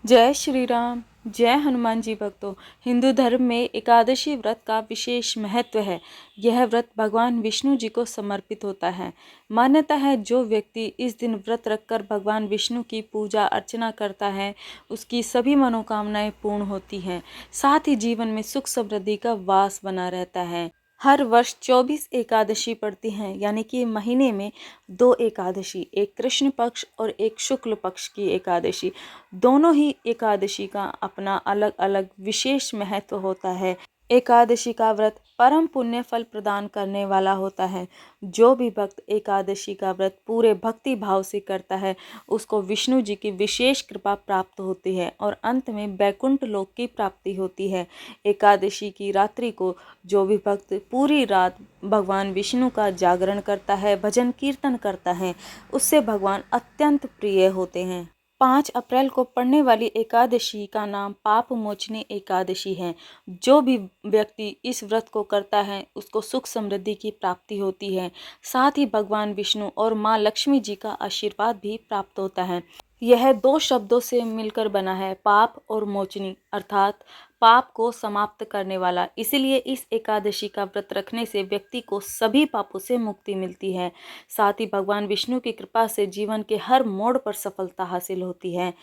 जय श्री राम। जय हनुमान जी भक्तों। हिंदू धर्म में एकादशी व्रत का विशेष महत्व है। यह व्रत भगवान विष्णु जी को समर्पित होता है। मान्यता है जो व्यक्ति इस दिन व्रत रखकर भगवान विष्णु की पूजा अर्चना करता है उसकी सभी मनोकामनाएं पूर्ण होती हैं। साथ ही जीवन में सुख समृद्धि का वास बना रहता है। हर वर्ष 24 एकादशी पड़ती हैं, यानी कि महीने में 2 एकादशी, एक कृष्ण पक्ष और एक शुक्ल पक्ष की एकादशी। दोनों ही एकादशी का अपना अलग अलग विशेष महत्व होता है। एकादशी का व्रत परम पुण्य फल प्रदान करने वाला होता है। जो भी भक्त एकादशी का व्रत पूरे भक्ति भाव से करता है उसको विष्णु जी की विशेष कृपा प्राप्त होती है और अंत में वैकुंठ लोक की प्राप्ति होती है। एकादशी की रात्रि को जो भी भक्त पूरी रात भगवान विष्णु का जागरण करता है, भजन कीर्तन करता है, उससे भगवान अत्यंत प्रिय होते हैं। 5 अप्रैल को पड़ने वाली एकादशी का नाम पाप मोचनी एकादशी है। जो भी व्यक्ति इस व्रत को करता है उसको सुख समृद्धि की प्राप्ति होती है। साथ ही भगवान विष्णु और माँ लक्ष्मी जी का आशीर्वाद भी प्राप्त होता है। यह 2 शब्दों से मिलकर बना है, पाप और मोचनी, अर्थात पाप को समाप्त करने वाला। इसीलिए इस एकादशी का व्रत रखने से व्यक्ति को सभी पापों से मुक्ति मिलती है। साथ ही भगवान विष्णु की कृपा से जीवन के हर मोड़ पर सफलता हासिल होती है।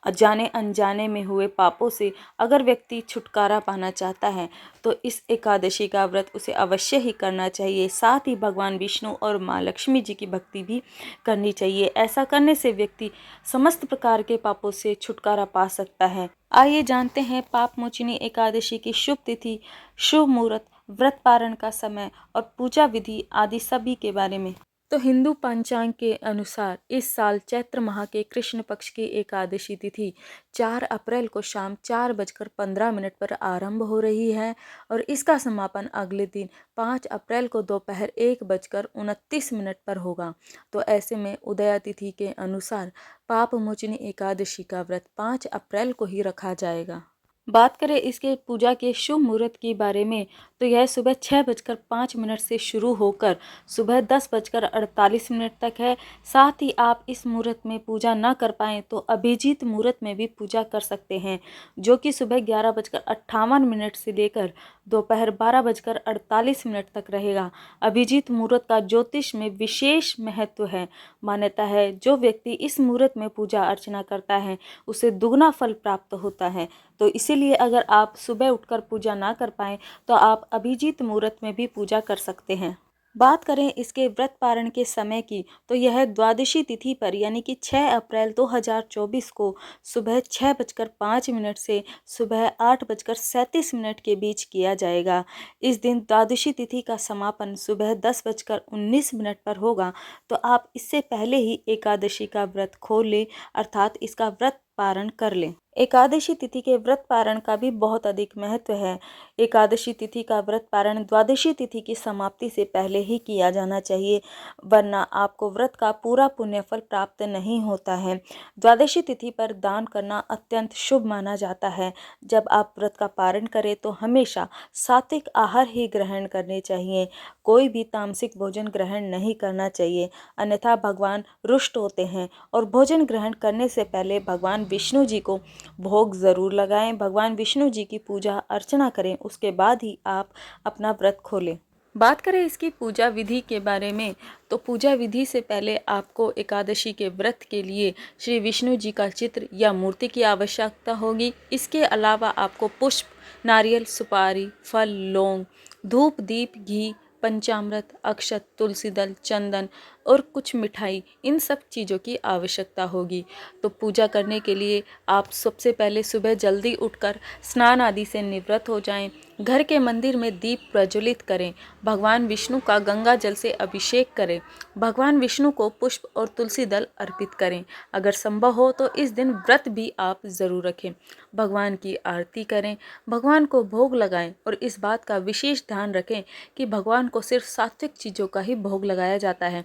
जाने अनजाने में हुए पापों से अगर व्यक्ति छुटकारा पाना चाहता है तो इस एकादशी का व्रत उसे अवश्य ही करना चाहिए। साथ ही भगवान विष्णु और माँ लक्ष्मी जी की भक्ति भी करनी चाहिए। ऐसा करने से व्यक्ति समस्त प्रकार के पापों से छुटकारा पा सकता है। आइए जानते हैं पाप मोचनी एकादशी की शुभ तिथि, शुभ मुहूर्त, व्रत पारण का समय और पूजा विधि आदि सभी के बारे में। तो हिंदू पंचांग के अनुसार इस साल चैत्र माह के कृष्ण पक्ष की एकादशी तिथि 4 अप्रैल को शाम 4:15 पर आरंभ हो रही है और इसका समापन अगले दिन 5 अप्रैल को दोपहर 1:29 पर होगा। तो ऐसे में उदया तिथि के अनुसार पाप मोचनी एकादशी का व्रत 5 अप्रैल को ही रखा जाएगा। बात करें इसके पूजा के शुभ मुहूर्त के बारे में तो यह सुबह 6:05 से शुरू होकर सुबह 10:48 तक है। साथ ही आप इस मुहूर्त में पूजा ना कर पाएँ तो अभिजीत मुहूर्त में भी पूजा कर सकते हैं, जो कि सुबह 11:58 से लेकर दोपहर 12:48 तक रहेगा। अभिजीत मुहूर्त का ज्योतिष में विशेष महत्व है। मान्यता है जो व्यक्ति इस मुहूर्त में पूजा अर्चना करता है उसे दुगना फल प्राप्त होता है। तो इसीलिए अगर आप सुबह उठकर पूजा ना कर पाएँ तो आप अभिजीत मुहूर्त में भी पूजा कर सकते हैं। बात करें इसके व्रत पारण के समय की तो यह द्वादशी तिथि पर यानी कि 6 अप्रैल 2024 को सुबह 6:05 से सुबह 8:37 के बीच किया जाएगा। इस दिन द्वादशी तिथि का समापन सुबह 10:19 पर होगा। तो आप इससे पहले ही एकादशी का व्रत खोल लें, अर्थात इसका व्रत पारण कर लें। एकादशी तिथि के व्रत पारण का भी बहुत अधिक महत्व है। एकादशी तिथि का व्रत पारण द्वादशी तिथि की समाप्ति से पहले ही किया जाना चाहिए, वरना आपको व्रत का पूरा पुण्य फल प्राप्त नहीं होता है। द्वादशी तिथि पर दान करना अत्यंत शुभ माना जाता है। जब आप व्रत का पारण करें तो हमेशा सात्विक आहार ही ग्रहण करने चाहिए। कोई भी तामसिक भोजन ग्रहण नहीं करना चाहिए, अन्यथा भगवान रुष्ट होते हैं। और भोजन ग्रहण करने से पहले भगवान विष्णु जी को भोग ज़रूर लगाएं। भगवान विष्णु जी की पूजा अर्चना करें, उसके बाद ही आप अपना व्रत खोलें। बात करें इसकी पूजा विधि के बारे में तो पूजा विधि से पहले आपको एकादशी के व्रत के लिए श्री विष्णु जी का चित्र या मूर्ति की आवश्यकता होगी। इसके अलावा आपको पुष्प, नारियल, सुपारी, फल, लौंग, धूप, दीप, घी, पंचामृत, अक्षत, तुलसी दल, चंदन और कुछ मिठाई, इन सब चीज़ों की आवश्यकता होगी। तो पूजा करने के लिए आप सबसे पहले सुबह जल्दी उठकर स्नान आदि से निवृत्त हो जाएं। घर के मंदिर में दीप प्रज्वलित करें। भगवान विष्णु का गंगा जल से अभिषेक करें। भगवान विष्णु को पुष्प और तुलसी दल अर्पित करें। अगर संभव हो तो इस दिन व्रत भी आप ज़रूर रखें। भगवान की आरती करें, भगवान को भोग लगाएं और इस बात का विशेष ध्यान रखें कि भगवान को सिर्फ सात्विक चीज़ों का ही भोग लगाया जाता है।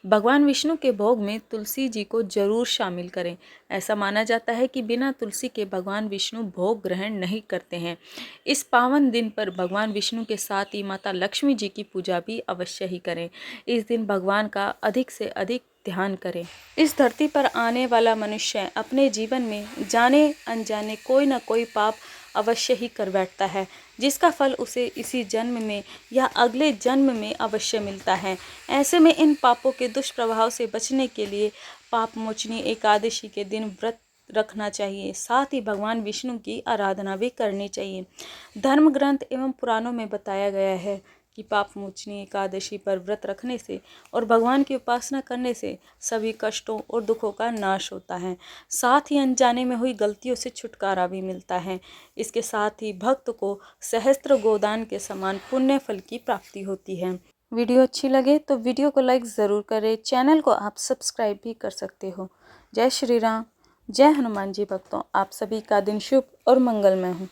भगवान विष्णु के भोग में तुलसी जी को जरूर शामिल करें। ऐसा माना जाता है कि बिना तुलसी के भगवान विष्णु भोग ग्रहण नहीं करते हैं। इस पावन दिन पर भगवान विष्णु के साथ ही माता लक्ष्मी जी की पूजा भी अवश्य ही करें। इस दिन भगवान का अधिक से अधिक ध्यान करें। इस धरती पर आने वाला मनुष्य अपने जीवन में जाने अनजाने कोई न कोई पाप अवश्य ही कर बैठता है, जिसका फल उसे इसी जन्म में या अगले जन्म में अवश्य मिलता है। ऐसे में इन पापों के दुष्प्रभाव से बचने के लिए पाप मोचनी एकादशी के दिन व्रत रखना चाहिए। साथ ही भगवान विष्णु की आराधना भी करनी चाहिए। धर्म ग्रंथ एवं पुराणों में बताया गया है कि पाप मोचनी एकादशी पर व्रत रखने से और भगवान की उपासना करने से सभी कष्टों और दुखों का नाश होता है। साथ ही अनजाने में हुई गलतियों से छुटकारा भी मिलता है। इसके साथ ही भक्त को सहस्त्र गोदान के समान पुण्य फल की प्राप्ति होती है। वीडियो अच्छी लगे तो वीडियो को लाइक ज़रूर करें। चैनल को आप सब्सक्राइब भी कर सकते हो। जय श्री राम, जय हनुमान जी भक्तों। आप सभी का दिन शुभ और मंगलमय हो।